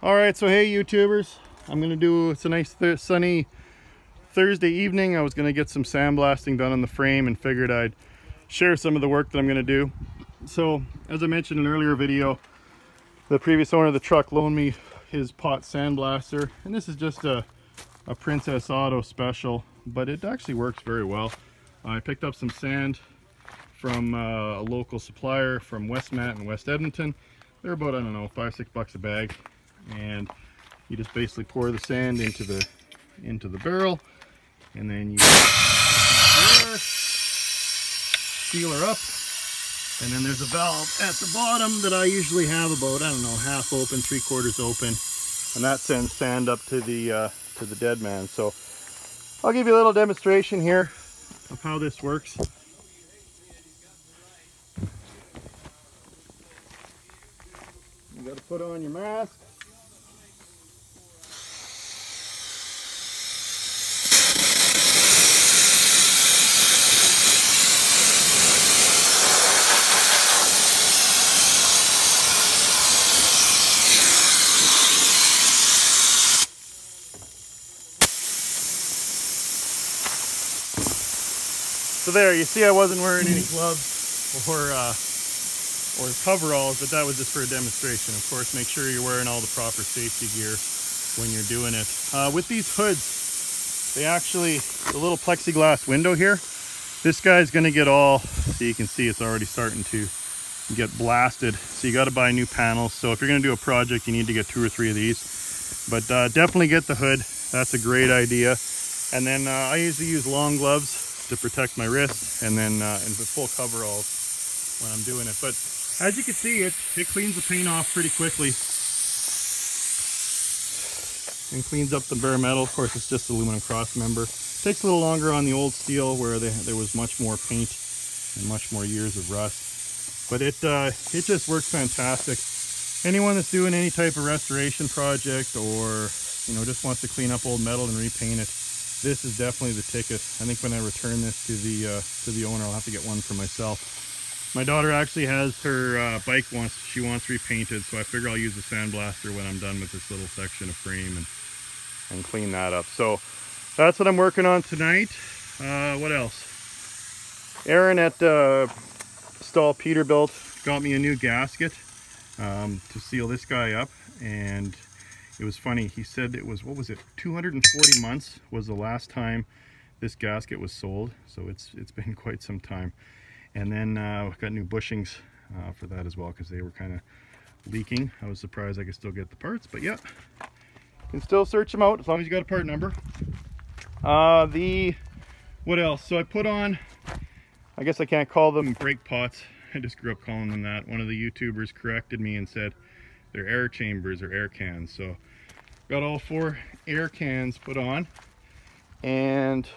All right, so hey YouTubers, it's a nice sunny Thursday evening. I was gonna get some sandblasting done on the frame and figured I'd share some of the work that I'm gonna do. So as I mentioned in an earlier video, the previous owner of the truck loaned me his pot sandblaster, and this is just a Princess Auto special, but it actually works very well. I picked up some sand from a local supplier from Westmat in West Edmonton. They're about, I don't know, $5-6 a bag. And you just basically pour the sand into the barrel, and then you seal her up, and then there's a valve at the bottom that I usually have about, I don't know, half open, 3/4 open, and that sends sand up to the dead man. So I'll give you a little demonstration here of how this works. You got to put on your mask. So there, you see I wasn't wearing any gloves or coveralls, but that was just for a demonstration. Of course, make sure you're wearing all the proper safety gear when you're doing it. With these hoods, they actually, the little plexiglass window here, this guy's gonna get all, so you can see it's already starting to get blasted. So you gotta buy new panels. So if you're gonna do a project, you need to get 2 or 3 of these. But definitely get the hood. That's a great idea. And then I usually use long gloves to protect my wrists, and then and with full coveralls when I'm doing it. But as you can see, it cleans the paint off pretty quickly and cleans up the bare metal. Of course, it's just aluminum cross member. Takes a little longer on the old steel where there was much more paint and much more years of rust. But it just works fantastic. Anyone that's doing any type of restoration project, or just wants to clean up old metal and repaint it, this is definitely the ticket. I think when I return this to the owner, I'll have to get one for myself. My daughter actually has her bike she wants repainted, so I figure I'll use the sandblaster when I'm done with this little section of frame and clean that up. So that's what I'm working on tonight. What else? Aaron at Stall Peterbilt got me a new gasket to seal this guy up, and it was funny. He said it was, what was it, 240 months was the last time this gasket was sold. So it's been quite some time. And then we've got new bushings for that as well, because they were kind of leaking. I was surprised I could still get the parts, but yeah, you can still search them out as long as you got a part number. What else? So I put on, I guess I can't call them brake pots. I just grew up calling them that. One of the YouTubers corrected me and said they're air chambers or air cans. So got all 4 air cans put on, and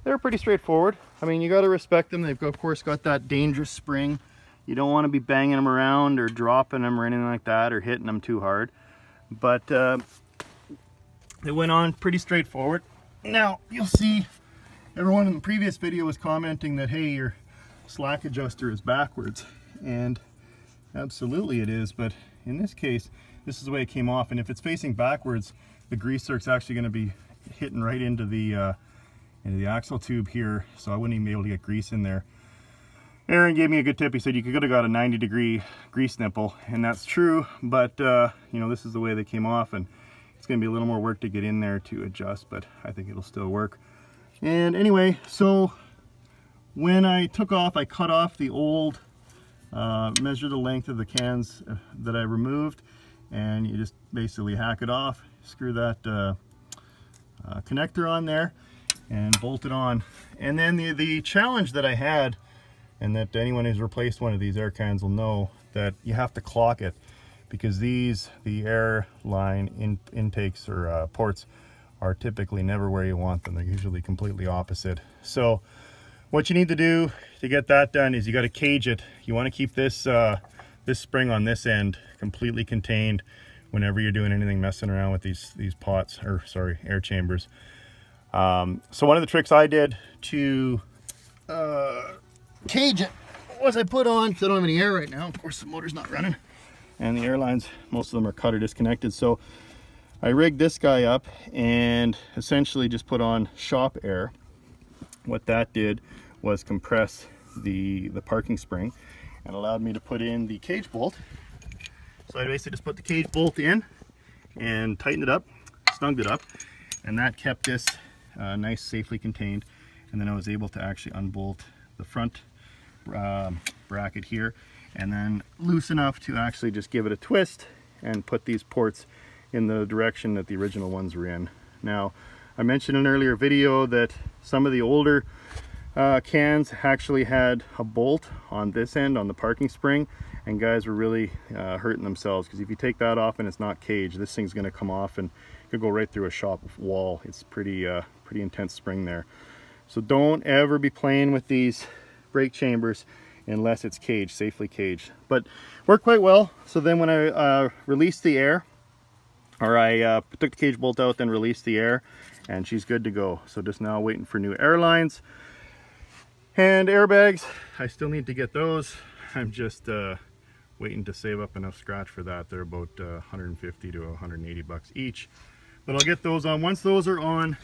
they're pretty straightforward. I mean, you got to respect them. They've of course got that dangerous spring. You don't want to be banging them around or dropping them or anything like that, or hitting them too hard. But they went on pretty straightforward. Now you'll see everyone in the previous video was commenting that, hey, your slack adjuster is backwards, and absolutely it is. But in this case, this is the way it came off, and if it's facing backwards, the grease zerk's actually going to be hitting right into the axle tube here, so I wouldn't even be able to get grease in there. Aaron gave me a good tip. He said you could have got a 90-degree grease nipple, and that's true, but this is the way they came off, and it's going to be a little more work to get in there to adjust, but I think it'll still work. And anyway, so when I took off, I cut off the old measure the length of the cans that I removed, and you just basically hack it off, screw that connector on there, and bolt it on. And then the challenge that I had, and that anyone who's replaced one of these air cans will know, that you have to clock it, because the air line intakes or ports are typically never where you want them. They're usually completely opposite. So what you need to do to get that done is you got to cage it. You want to keep this spring on this end completely contained whenever you're doing anything messing around with these pots, or sorry, air chambers. So one of the tricks I did to cage it was I put on, because I don't have any air right now, of course the motor's not running, and the airlines, most of them are cut or disconnected. So I rigged this guy up and essentially just put on shop air. What that did was compress the parking spring and allowed me to put in the cage bolt. So I basically just put the cage bolt in and tightened it up, snuggled it up, and that kept this nice, safely contained. And then I was able to actually unbolt the front bracket here, and then loose enough to actually just give it a twist and put these ports in the direction that the original ones were in. Now, I mentioned in an earlier video that some of the older cans actually had a bolt on this end on the parking spring, and guys were really hurting themselves, because if you take that off and it's not caged, this thing's going to come off and could go right through a shop wall. It's pretty intense spring there. So don't ever be playing with these brake chambers unless it's caged, safely caged. But worked quite well. So then when I released the air, or I took the cage bolt out, then released the air, and she's good to go. So just now waiting for new airlines and airbags. I still need to get those. I'm just waiting to save up enough scratch for that. They're about 150 to 180 bucks each. But I'll get those on. Once those are on,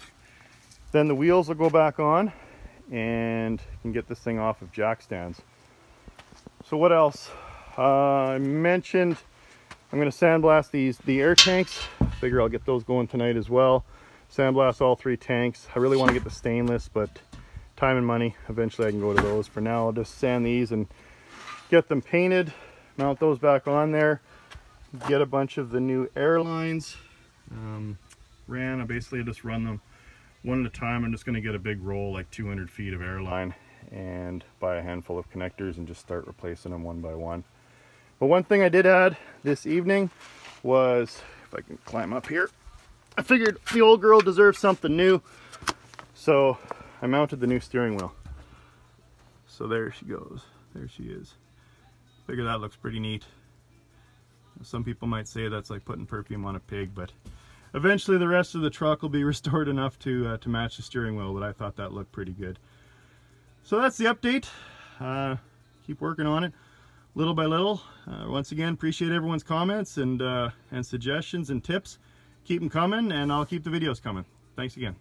then the wheels will go back on and can get this thing off of jack stands. So what else? I mentioned I'm going to sandblast the air tanks. Figure I'll get those going tonight as well. Sandblast all 3 tanks. I really want to get the stainless, but time and money. Eventually I can go to those. For now, I'll just sand these and get them painted. Mount those back on there. Get a bunch of the new airlines. I basically just run them one at a time. I'm just going to get a big roll, like 200 feet of airline, and buy a handful of connectors and just start replacing them one by one. But one thing I did add this evening was, if I can climb up here, I figured the old girl deserves something new. So I mounted the new steering wheel. So there she goes. There she is. Figure that looks pretty neat. Some people might say that's like putting perfume on a pig, but eventually the rest of the truck will be restored enough to match the steering wheel, but I thought that looked pretty good. So that's the update. Keep working on it little by little. Once again, appreciate everyone's comments and suggestions and tips. Keep them coming, and I'll keep the videos coming. Thanks again.